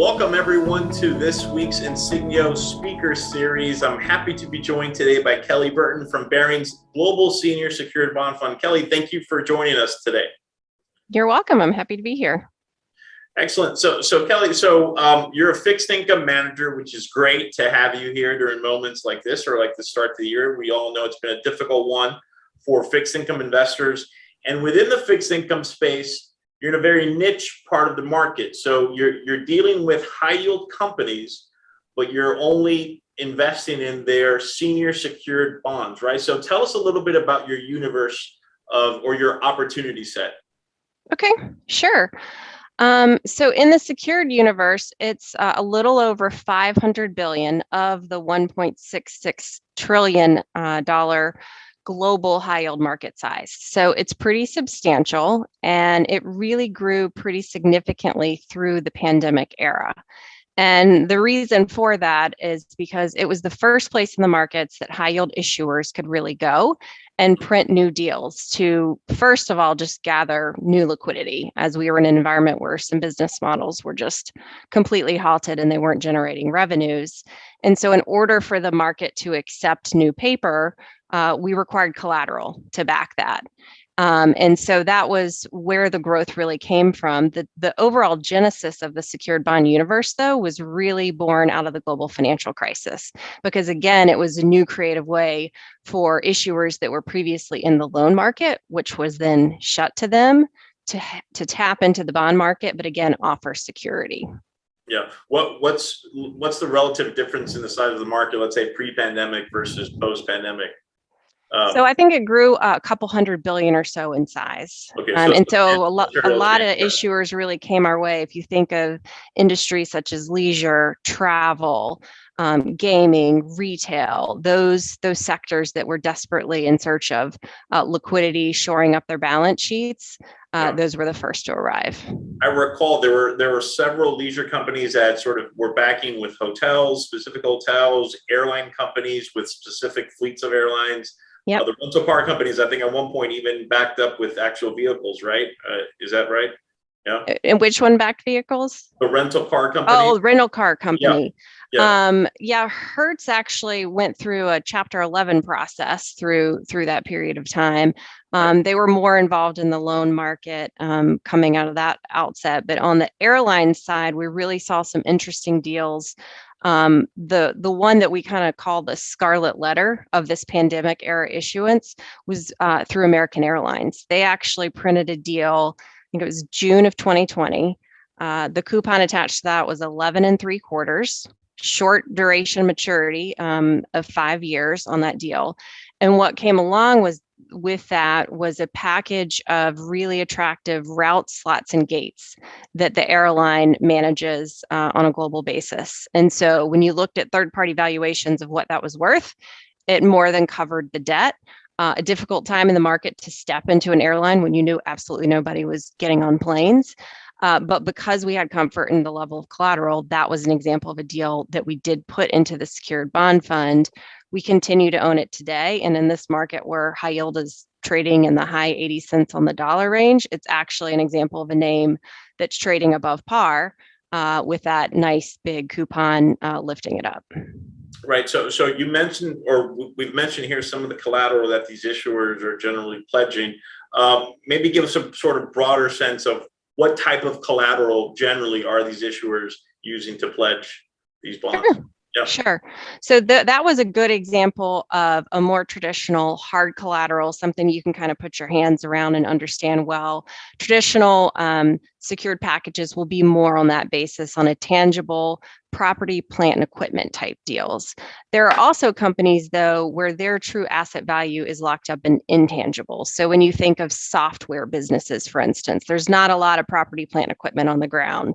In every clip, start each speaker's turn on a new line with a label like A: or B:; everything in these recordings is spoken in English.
A: welcome everyone to this week's Insignio Speaker Series. I'm happy to be joined today by Kelly Burton from Barings Global Senior Secured Bond Fund. Kelly, thank you for joining us today.
B: You're welcome. I'm happy to be here.
A: Excellent. So Kelly, you're a fixed income manager, which is great to have you here during moments like this or like the start of the year. We all know it's been a difficult one for fixed income investors. And within the fixed income space, you're in a very niche part of the market. So you're dealing with high yield companies, but you're only investing in their senior secured bonds, right? So tell us a little bit about your universe or your opportunity set.
B: Okay, sure. So in the secured universe, it's a little over 500 billion of the 1.66 trillion dollar global high yield market size. So it's pretty substantial, and it really grew pretty significantly through the pandemic era. And the reason for that is because it was the first place in the markets that high yield issuers could really go and print new deals to, first of all, just gather new liquidity, as we were in an environment where some business models were just completely halted and they weren't generating revenues. And so in order for the market to accept new paper, we required collateral to back that. And so that was where the growth really came from. The overall genesis of the secured bond universe, though, was really born out of the global financial crisis, because again, it was a new creative way for issuers that were previously in the loan market, which was then shut to them, to tap into the bond market, but again, offer security.
A: Yeah. What's the relative difference in the size of the market, let's say pre-pandemic versus post-pandemic?
B: So I think it grew a couple hundred billion or so in size.
A: Okay,
B: and so a lot of issuers really came our way. If you think of industries such as leisure, travel, gaming, retail, those those that were desperately in search of liquidity, shoring up their balance sheets, those were the first to arrive.
A: I recall there were several leisure companies that sort of were backing with hotels, specific hotels, airline companies with specific fleets of airlines.
B: Yep.
A: The rental car companies, I think at one point even backed up with actual vehicles, right? Is that right? Yeah.
B: And which one backed vehicles?
A: The rental car company.
B: Oh, rental car company.
A: Yeah.
B: Hertz actually went through a Chapter 11 process through that period of time. They were more involved in the loan market coming out of that outset. But on the airline side, we really saw some interesting deals. The one that we kind of call the scarlet letter of this pandemic era issuance was through American Airlines. They actually printed a deal, I think it was June of 2020. The coupon attached to that was 11 3/4, short duration maturity of 5 years on that deal. And what came along with that was a package of really attractive route slots and gates that the airline manages on a global basis. And so when you looked at third-party valuations of what that was worth, it more than covered the debt. A difficult time in the market to step into an airline when you knew absolutely nobody was getting on planes. But because we had comfort in the level of collateral, that was an example of a deal that we did put into the secured bond fund. We continue to own it today. And in this market where high yield is trading in the high 80 cents on the dollar range, it's actually an example of a name that's trading above par with that nice big coupon lifting it up.
A: Right. So you mentioned, or we've mentioned here, some of the collateral that these issuers are generally pledging. Maybe give us a sort of broader sense of what type of collateral generally are these issuers using to pledge these bonds?
B: Sure. Yeah. Sure. So that was a good example of a more traditional hard collateral, something you can kind of put your hands around and understand well. Traditional secured packages will be more on that basis, on a tangible property, plant, and equipment type deals. There are also companies, though, where their true asset value is locked up in intangibles. So when you think of software businesses, for instance, there's not a lot of property, plant, equipment on the ground.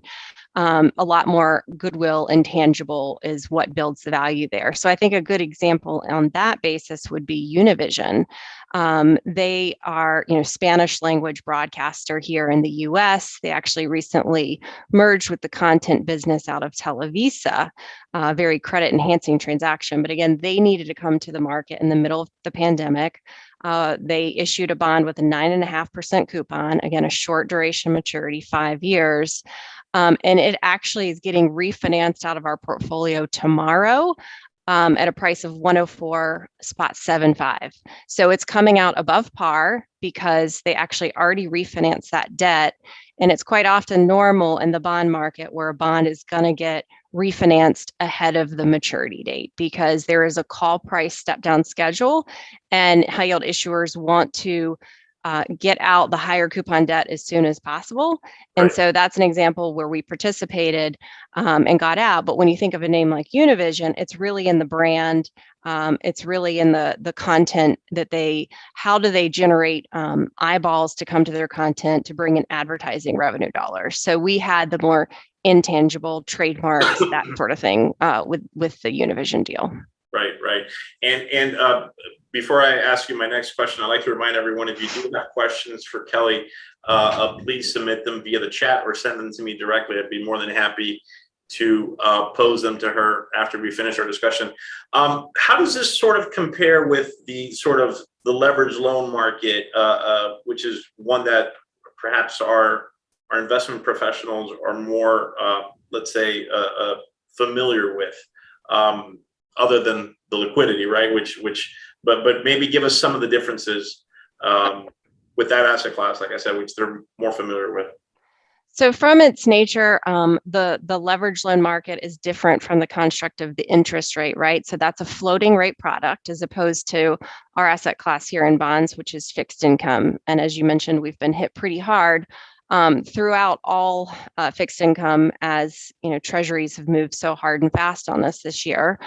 B: A lot more goodwill and tangible is what builds the value there. So I think a good example on that basis would be Univision. They are, Spanish language broadcaster here in the U.S. They actually recently merged with the content business out of Televisa, very credit enhancing transaction. But again, they needed to come to the market in the middle of the pandemic. They issued a bond with a 9.5% coupon, again, a short duration maturity, 5 years. And it actually is getting refinanced out of our portfolio tomorrow at a price of 104.75. So it's coming out above par because they actually already refinanced that debt. And it's quite often normal in the bond market where a bond is going to get refinanced ahead of the maturity date because there is a call price step down schedule, and high yield issuers want to get out the higher coupon debt as soon as possible. And so that's an example where we participated and got out. But when you think of a name like Univision, it's really in the brand. It's really in the content that how do they generate eyeballs to come to their content to bring in advertising revenue dollars. So we had the more intangible trademarks, that sort of thing with the Univision deal.
A: Right. And before I ask you my next question, I'd like to remind everyone, if you do have questions for Kelly, please submit them via the chat or send them to me directly. I'd be more than happy to pose them to her after we finish our discussion. How does this sort of compare with the leveraged loan market, which is one that perhaps our investment professionals are more, let's say, familiar with, other than the liquidity, right? But maybe give us some of the differences with that asset class, like I said, which they're more familiar with.
B: So from its nature, the leverage loan market is different from the construct of the interest rate, right? So that's a floating rate product as opposed to our asset class here in bonds, which is fixed income. And as you mentioned, we've been hit pretty hard throughout all fixed income, as treasuries have moved so hard and fast on us this year.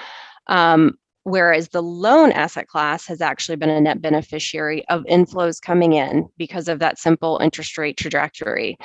B: Whereas the loan asset class has actually been a net beneficiary of inflows coming in because of that simple interest rate trajectory.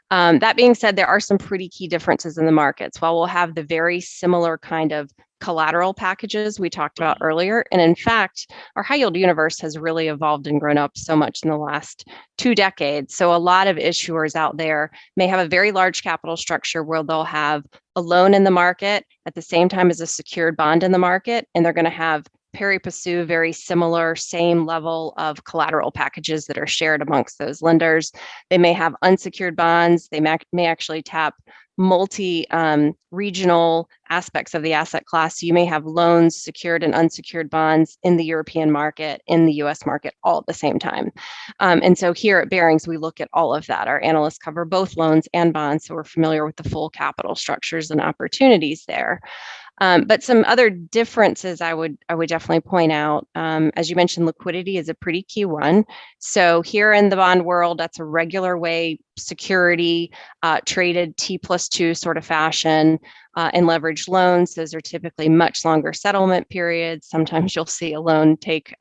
B: That being said, there are some pretty key differences in the markets. While we'll have the very similar kind of collateral packages we talked about earlier, and in fact, our high yield universe has really evolved and grown up so much in the last 2 decades. So a lot of issuers out there may have a very large capital structure where they'll have a loan in the market at the same time as a secured bond in the market, and they're going to have pari passu, very similar, same level of collateral packages that are shared amongst those lenders. They may have unsecured bonds. They may actually tap multi-regional aspects of the asset class. So you may have loans, secured and unsecured bonds in the European market, in the US market, all at the same time. And so here at Barings, we look at all of that. Our analysts cover both loans and bonds, so we're familiar with the full capital structures and opportunities there. But some other differences I would definitely point out, as you mentioned, liquidity is a pretty key one. So here in the bond world, that's a regular way security traded T+2 sort of fashion. In leveraged loans, those are typically much longer settlement periods. Sometimes you'll see a loan take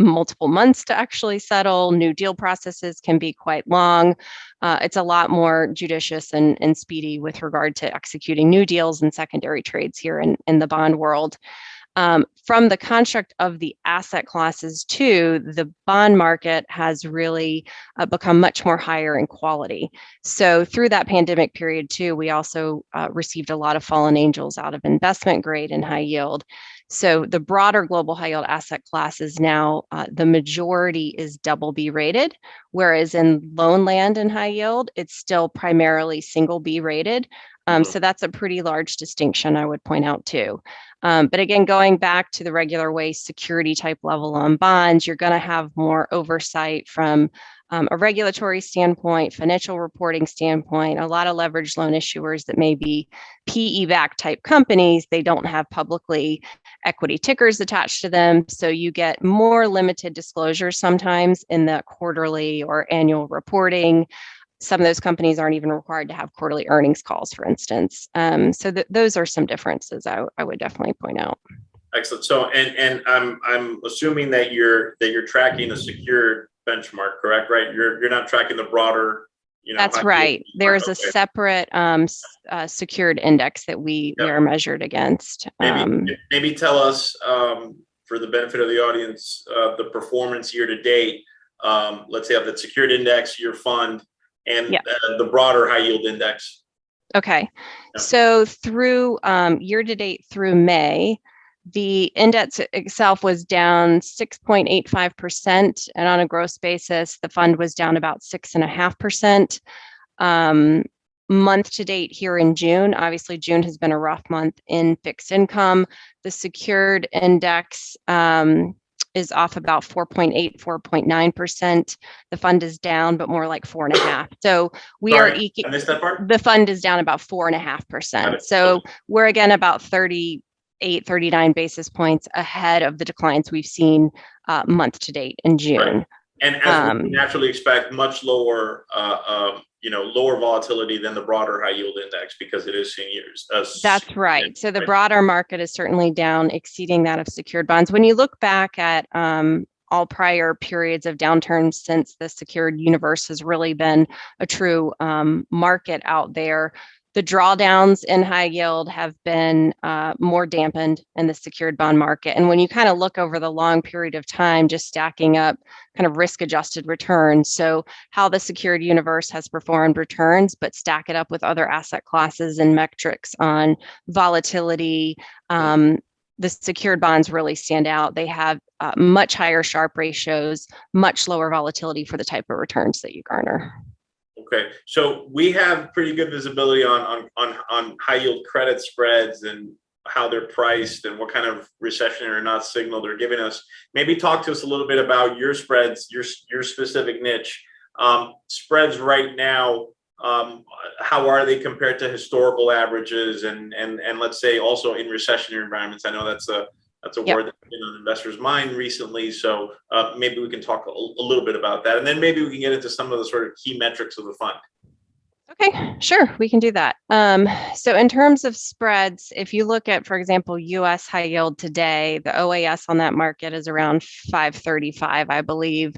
B: multiple months to actually settle. New deal processes can be quite long. It's a lot more judicious and speedy with regard to executing new deals and secondary trades here in the bond world. From the construct of the asset classes too, the bond market has really become much more higher in quality. So through that pandemic period too, we also received a lot of fallen angels out of investment grade and high yield. So the broader global high yield asset class is now, the majority is double B rated, whereas in loan land and high yield, it's still primarily single B rated. So that's a pretty large distinction I would point out too. But again, going back to the regular way security type level on bonds, you're going to have more oversight from a regulatory standpoint, financial reporting standpoint. A lot of leveraged loan issuers that may be PE-backed type companies, they don't have publicly equity tickers attached to them. So you get more limited disclosure sometimes in the quarterly or annual reporting. Some of those companies aren't even required to have quarterly earnings calls, for instance. So those are some differences I would definitely point out.
A: Excellent. So, and I'm assuming that you're tracking a secured benchmark, correct? Right? You're not tracking the broader.
B: That's right. There's a separate secured index that we are measured against.
A: Maybe tell us, for the benefit of the audience, the performance year to date. Let's say of the secured index, your fund, and the broader high yield index.
B: Okay. So through year to date through May, The index itself was down 6.85%, and on a gross basis, the fund was down about 6.5%. Month to date here in June, obviously June has been a rough month in fixed income. The secured index is off about 4.8, 4.9%. The fund is down, but more like 4.5. So we are
A: I missed that part.
B: the fund is down about 4.5%. So we're again about 38, 39 basis points ahead of the declines we've seen month to date in June.
A: Right. And as we naturally expect, much lower, lower volatility than the broader high yield index because it is seniors.
B: That's right. So the broader market is certainly down, exceeding that of secured bonds. When you look back at all prior periods of downturns since the secured universe has really been a true market out there, the drawdowns in high yield have been more dampened in the secured bond market. And when you kind of look over the long period of time, just stacking up kind of risk adjusted returns, so how the secured universe has performed returns, but stack it up with other asset classes and metrics on volatility, the secured bonds really stand out. They have much higher Sharpe ratios, much lower volatility for the type of returns that you garner.
A: Okay, so we have pretty good visibility on high yield credit spreads and how they're priced and what kind of recessionary or not signal they're giving us. Maybe talk to us a little bit about your spreads, your specific niche. Spreads right now, how are they compared to historical averages and let's say also in recessionary environments? I know that's a word that's been on investors' mind recently. So maybe we can talk a little bit about that. And then maybe we can get into some of the sort of key metrics of the fund.
B: Okay, sure, we can do that. So in terms of spreads, if you look at, for example, US high yield today, the OAS on that market is around 535, I believe.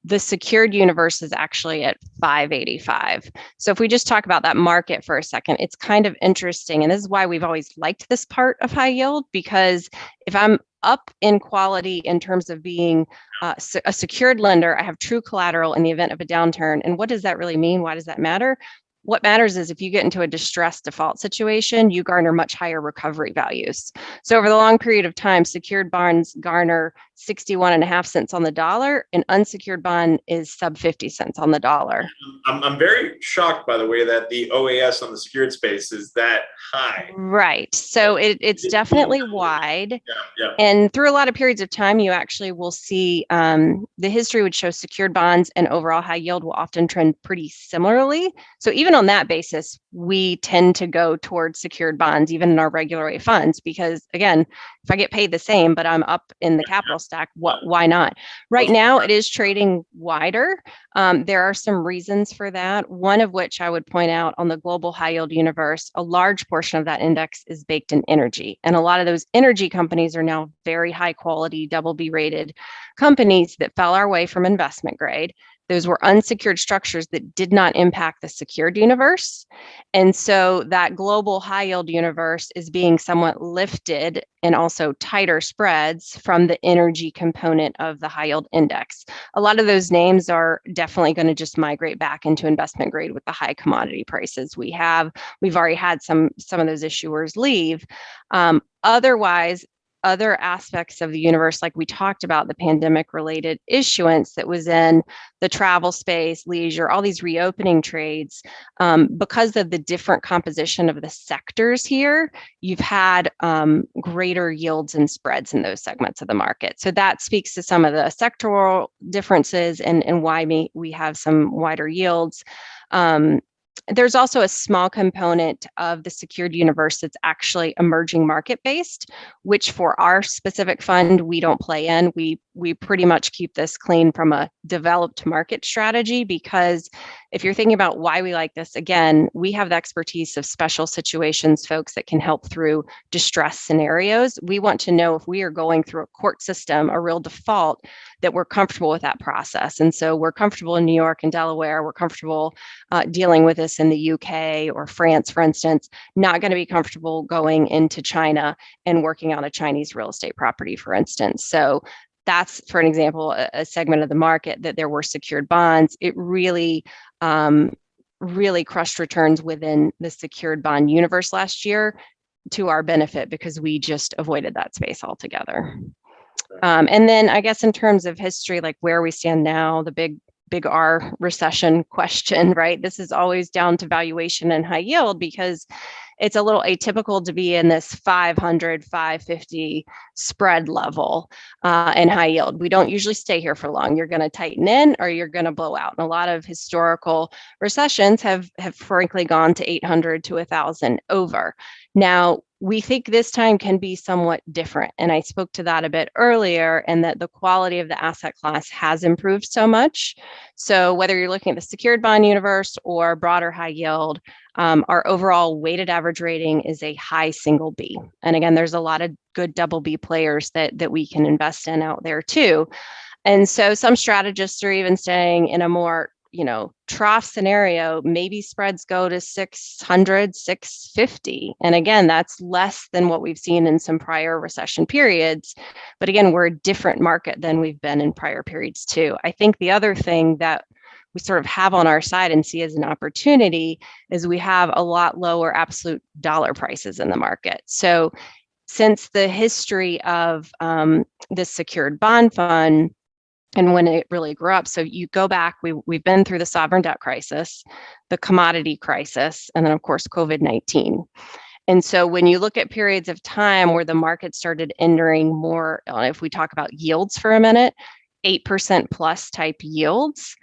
B: The secured universe is actually at 585. So if we just talk about that market for a second, it's kind of interesting. And this is why we've always liked this part of high yield, because if I'm up in quality in terms of being a secured lender, I have true collateral in the event of a downturn. And what does that really mean? Why does that matter? What matters is if you get into a distressed default situation, you garner much higher recovery values. So over the long period of time, secured bonds garner 61.5 cents on the dollar, and unsecured bond is sub 50 cents on the dollar.
A: I'm very shocked, by the way, that the OAS on the secured space is that high.
B: Right. So it's definitely wide. Yeah. And through a lot of periods of time, you actually will see the history would show secured bonds and overall high yield will often trend pretty similarly. So even on that basis, we tend to go towards secured bonds, even in our regular way funds, because again, if I get paid the same, but I'm up in the capital stack, why not? Right now, it is trading wider. There are some reasons for that. One of which I would point out on the global high yield universe, a large portion of that index is baked in energy. And a lot of those energy companies are now very high quality, double B rated companies that fell our way from investment grade. Those were unsecured structures that did not impact the secured universe. And so that global high yield universe is being somewhat lifted and also tighter spreads from the energy component of the high yield index. A lot of those names are definitely going to just migrate back into investment grade with the high commodity prices we have. We've already had some of those issuers leave. Otherwise, other aspects of the universe, like we talked about, the pandemic related issuance that was in the travel space, leisure, all these reopening trades, because of the different composition of the sectors here, you've had greater yields and spreads in those segments of the market. So that speaks to some of the sectoral differences and why we have some wider yields. There's also a small component of the secured universe that's actually emerging market based, which for our specific fund, we don't play in. We pretty much keep this clean from a developed market strategy, because if you're thinking about why we like this, again, we have the expertise of special situations, folks that can help through distress scenarios. We want to know if we are going through a court system, a real default, that we're comfortable with that process. And so we're comfortable in New York and Delaware. We're comfortable dealing with this in the UK or France, for instance, not going to be comfortable going into China and working on a Chinese real estate property, for instance. So that's, for an example, a segment of the market that there were secured bonds. It really, really crushed returns within the secured bond universe last year. to our benefit because we just avoided that space altogether. And then I guess in terms of history, like where we stand now, the big R recession question, right? This is always down to valuation and high yield because it's a little atypical to be in this 500, 550 spread level in high yield. We don't usually stay here for long. You're going to tighten in or you're going to blow out. And a lot of historical recessions have frankly gone to 800 to 1,000 over. Now, we think this time can be somewhat different. And I spoke to that a bit earlier, and that the quality of the asset class has improved so much. So whether you're looking at the secured bond universe or broader high yield, our overall weighted average rating is a high single B. And again, there's a lot of good double B players that we can invest in out there too. And so some strategists are even saying in a more trough scenario, maybe spreads go to 600, 650. And again, that's less than what we've seen in some prior recession periods. But again, we're a different market than we've been in prior periods too. I think the other thing that we sort of have on our side and see as an opportunity is we have a lot lower absolute dollar prices in the market. So since the history of this secured bond fund, and when it really grew up. So you go back, we've been through the sovereign debt crisis, the commodity crisis, and then of course, COVID-19. And so when you look at periods of time where the market started entering more, if we talk about yields for a minute, 8% plus type yields,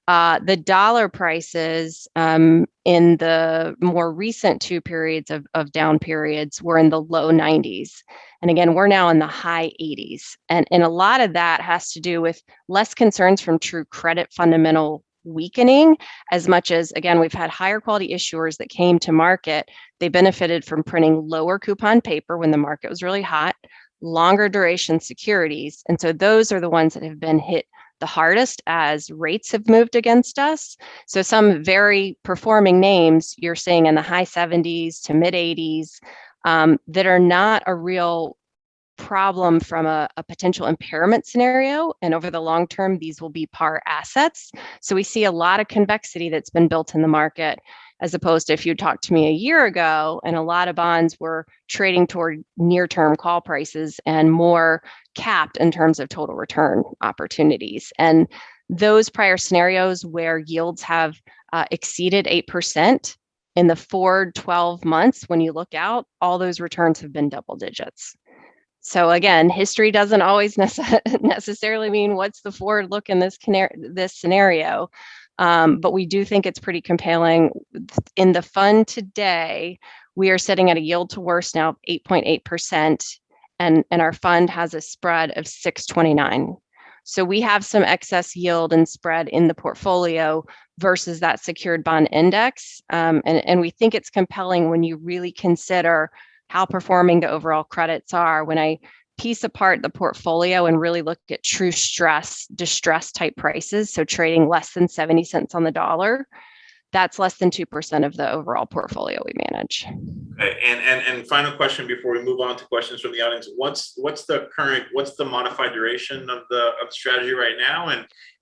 B: the dollar prices in the more recent two periods of down periods were in the low 90s. And again, we're now in the high 80s. And a lot of that has to do with less concerns from true credit fundamental weakening, as much as, again, we've had higher quality issuers that came to market. They benefited from printing lower coupon paper when the market was really hot, longer duration securities. And so those are the ones that have been hit the hardest as rates have moved against us. So some very performing names you're seeing in the high 70s to mid 80s that are not a real problem from a potential impairment scenario. And over the long term, these will be par assets. So we see a lot of convexity that's been built in the market, as opposed to if you talked to me a year ago and a lot of bonds were trading toward near-term call prices and more capped in terms of total return opportunities. And those prior scenarios where yields have exceeded 8% in the forward 12 months, when you look out, all those returns have been double digits. So again, history doesn't always necessarily mean what's the forward look in this scenario. But we do think it's pretty compelling. In the fund today, we are sitting at a yield to worst now of 8.8%, and our fund has a spread of 629. So we have some excess yield and spread in the portfolio versus that secured bond index. And we think it's compelling when you really consider how performing the overall credits are. When I piece apart the portfolio and really look at true distress type prices, so trading less than 70 cents on the dollar, that's less than 2% of the overall portfolio we manage.
A: Okay. And final question before we move on to questions from the audience. What's the modified duration of the strategy right now?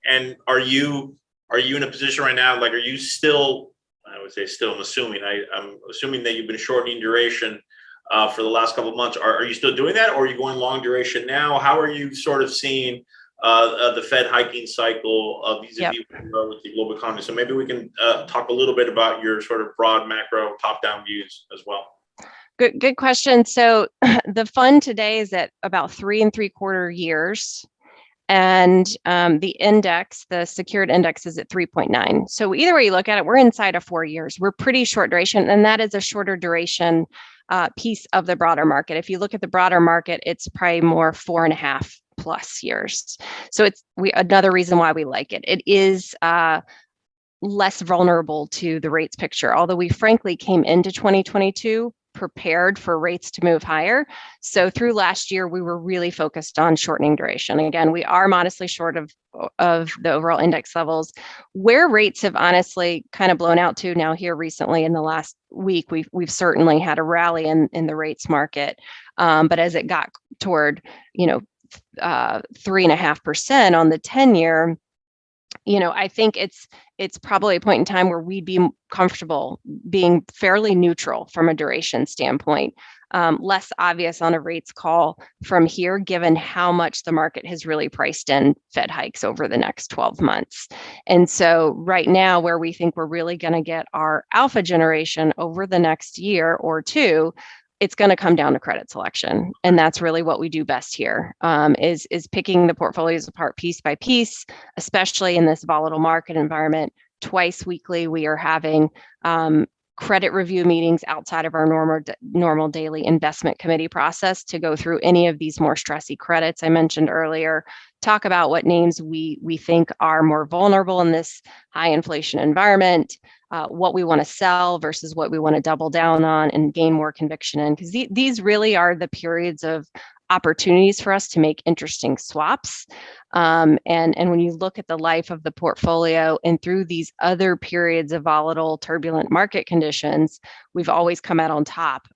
A: And are you in a position right now, like, are you still, I would say still, I'm assuming that you've been shortening duration for the last couple of months. Are you still doing that, or are you going long duration now? How are you sort of seeing the Fed hiking cycle vis-a-vis with the global economy? So maybe we can talk a little bit about your sort of broad macro top-down views as well.
B: Good question. So the fund today is at about 3 3/4 years. And the index, the secured index, is at 3.9. So either way you look at it, we're inside of 4 years. We're pretty short duration, and that is a shorter duration piece of the broader market. If you look at the broader market, it's probably more 4.5 plus years. So it's another reason why we like it. It is less vulnerable to the rates picture, although we frankly came into 2022 prepared for rates to move higher. So through last year, we were really focused on shortening duration. Again, we are modestly short of the overall index levels. Where rates have honestly kind of blown out to now here recently in the last week, we've certainly had a rally in the rates market. But as it got toward 3.5% on the 10-year, I think it's probably a point in time where we'd be comfortable being fairly neutral from a duration standpoint. Less obvious on a rates call from here, given how much the market has really priced in Fed hikes over the next 12 months. And so right now, where we think we're really going to get our alpha generation over the next year or two, it's going to come down to credit selection. And that's really what we do best here, is picking the portfolios apart piece by piece, especially in this volatile market environment. Twice weekly, we are having credit review meetings outside of our normal daily investment committee process to go through any of these more stressy credits I mentioned earlier, talk about what names we think are more vulnerable in this high inflation environment, what we want to sell versus what we want to double down on and gain more conviction in, because these really are the periods of opportunities for us to make interesting swaps. And when you look at the life of the portfolio and through these other periods of volatile, turbulent market conditions, we've always come out on top.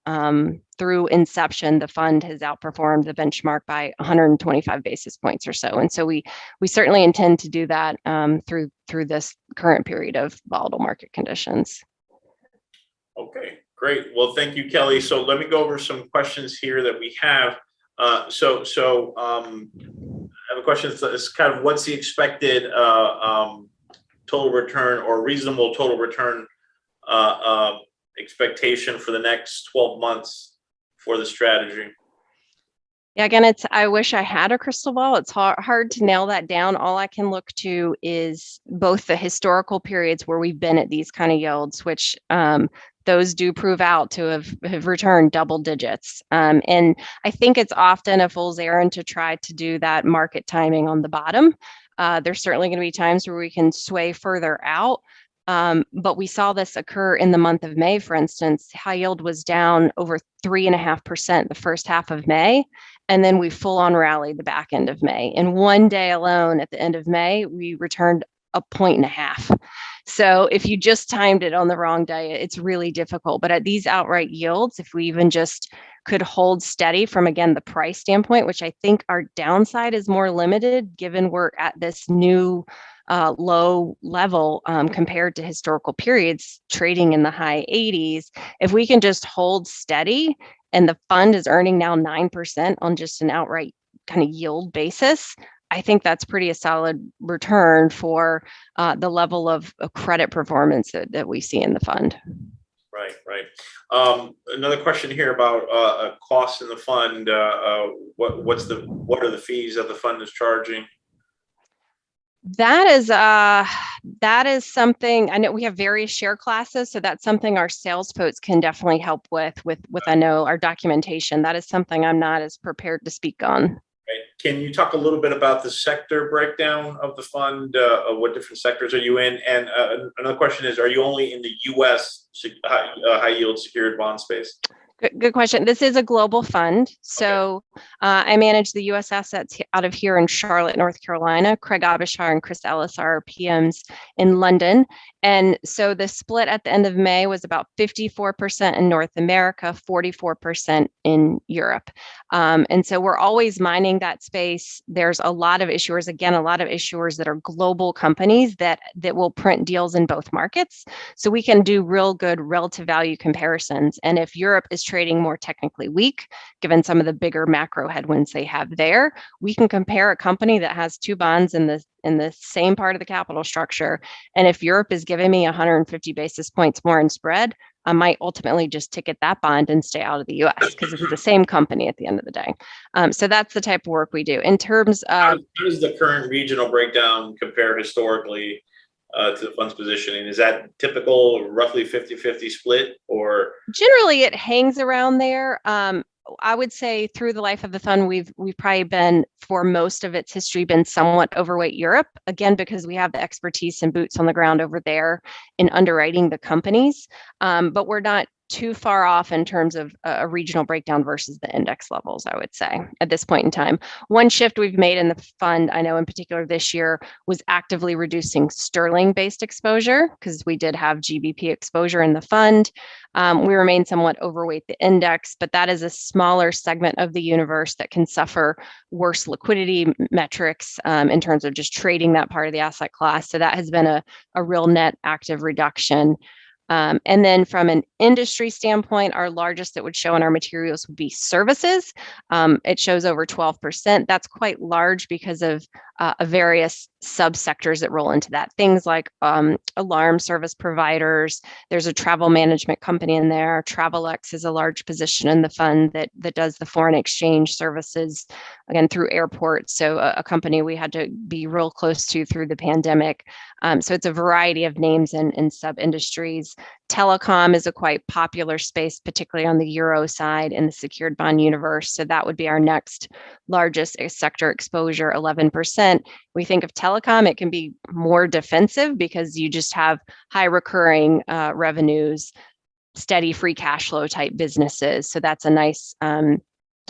B: Through inception, the fund has outperformed the benchmark by 125 basis points or so. And so we certainly intend to do that through this current period of volatile market conditions.
A: Okay, great. Well, thank you, Kelly. So let me go over some questions here that we have. I have a question. It's kind of what's the expected total return or reasonable total return expectation for the next 12 months for the strategy?
B: Yeah, again, I wish I had a crystal ball. It's hard to nail that down. All I can look to is both the historical periods where we've been at these kind of yields, which those do prove out to have returned double digits. And I think it's often a fool's errand to try to do that market timing on the bottom. There's certainly going to be times where we can sway further out. But we saw this occur in the month of May, for instance. High yield was down over 3.5% the first half of May. And then we full on rallied the back end of May. In one day alone at the end of May, we returned 1.5 points. So if you just timed it on the wrong day, it's really difficult. But at these outright yields, if we even just could hold steady from, again, the price standpoint, which I think our downside is more limited given we're at this new low level compared to historical periods trading in the high 80s. If we can just hold steady and the fund is earning now 9% on just an outright kind of yield basis, I think that's pretty a solid return for the level of credit performance that we see in the fund.
A: Right. Another question here about costs in the fund. What are the fees that the fund is charging?
B: That is something. I know we have various share classes, so that's something our sales folks can definitely help with I know our documentation. That is something I'm not as prepared to speak on.
A: Right. Can you talk a little bit about the sector breakdown of the fund? What different sectors are you in? And another question is, are you only in the U.S. High yield secured bond space?
B: Good question. This is a global fund. So I manage the U.S. assets out of here in Charlotte, North Carolina. Craig Abishar and Chris Ellis are our PMs in London. And so the split at the end of May was about 54% in North America, 44% in Europe. And so we're always mining that space. There's a lot of issuers, that are global companies that will print deals in both markets. So we can do real good relative value comparisons. And if Europe is trading more technically weak, given some of the bigger macro headwinds they have there, we can compare a company that has two bonds in the same part of the capital structure. And if Europe is giving me 150 basis points more in spread, I might ultimately just ticket that bond and stay out of the US because it's the same company at the end of the day. So that's the type of work we do. In terms of
A: how does the current regional breakdown compare historically to the fund's positioning? Is that typical, roughly 50-50 split, or?
B: Generally it hangs around there. I would say through the life of the fund, we've probably been, for most of its history, been somewhat overweight Europe, again, because we have the expertise and boots on the ground over there in underwriting the companies. But we're not too far off in terms of a regional breakdown versus the index levels, I would say, at this point in time. One shift we've made in the fund, I know in particular this year, was actively reducing sterling-based exposure because we did have GBP exposure in the fund. We remain somewhat overweight the index, but that is a smaller segment of the universe that can suffer worse liquidity metrics in terms of just trading that part of the asset class. So that has been a real net active reduction. And then from an industry standpoint, our largest that would show in our materials would be services. It shows over 12%. That's quite large because of various subsectors that roll into that. Things like alarm service providers. There's a travel management company in there. Travelex is a large position in the fund that does the foreign exchange services, again, through airports. So a company we had to be real close to through the pandemic. So it's a variety of names and sub-industries. Telecom is a quite popular space, particularly on the Euro side in the secured bond universe. So that would be our next largest sector exposure, 11%. We think of telecom, it can be more defensive because you just have high recurring revenues, steady free cash flow type businesses. So that's a nice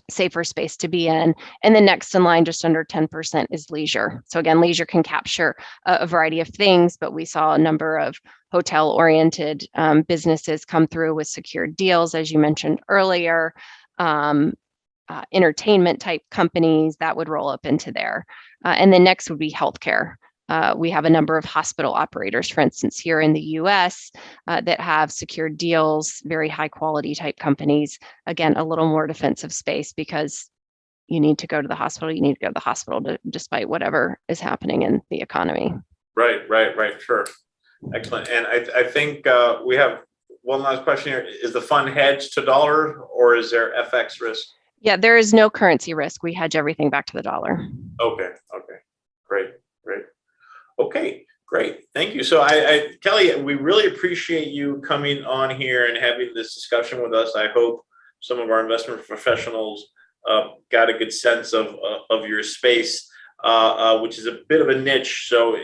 B: safer space to be in. And the next in line, just under 10%, is leisure. So again, leisure can capture a variety of things, but we saw a number of hotel-oriented businesses come through with secured deals, as you mentioned earlier. Entertainment type companies that would roll up into there. And then next would be healthcare. We have a number of hospital operators, for instance, here in the US that have secured deals, very high quality type companies. Again, a little more defensive space because you need to go to the hospital. You need to go to the hospital despite whatever is happening in the economy.
A: Right. Sure. Excellent. And I think we have one last question here. Is the fund hedged to dollar or is there FX risk?
B: Yeah, there is no currency risk. We hedge everything back to the dollar.
A: Okay. Great. Okay, great. Thank you. So Kelly, we really appreciate you coming on here and having this discussion with us. I hope some of our investment professionals got a good sense of your space, which is a bit of a niche. So,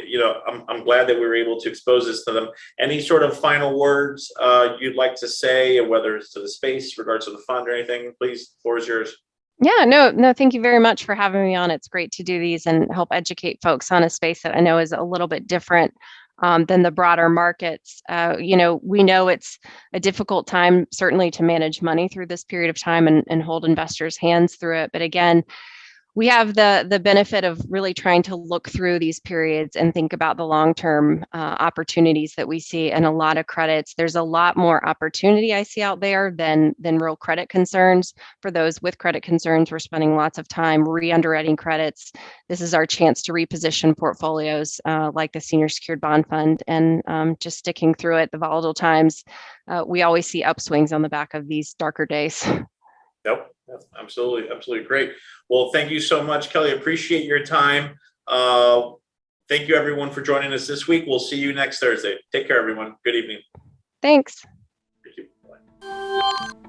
A: I'm glad that we were able to expose this to them. Any sort of final words you'd like to say, whether it's to the space, regards to the fund or anything, please, the floor is yours.
B: Yeah, no, thank you very much for having me on. It's great to do these and help educate folks on a space that I know is a little bit different than the broader markets. We know it's a difficult time, certainly, to manage money through this period of time and hold investors' hands through it. But again, we have the benefit of really trying to look through these periods and think about the long-term opportunities that we see in a lot of credits. There's a lot more opportunity I see out there than real credit concerns. For those with credit concerns, we're spending lots of time re-underwriting credits. This is our chance to reposition portfolios like the Senior Secured Bond Fund and just sticking through it, the volatile times. We always see upswings on the back of these darker days.
A: Yep, absolutely great. Well, thank you so much, Kelly. Appreciate your time. Thank you, everyone, for joining us this week. We'll see you next Thursday. Take care, everyone. Good evening.
B: Thanks.
A: Thank you. Bye.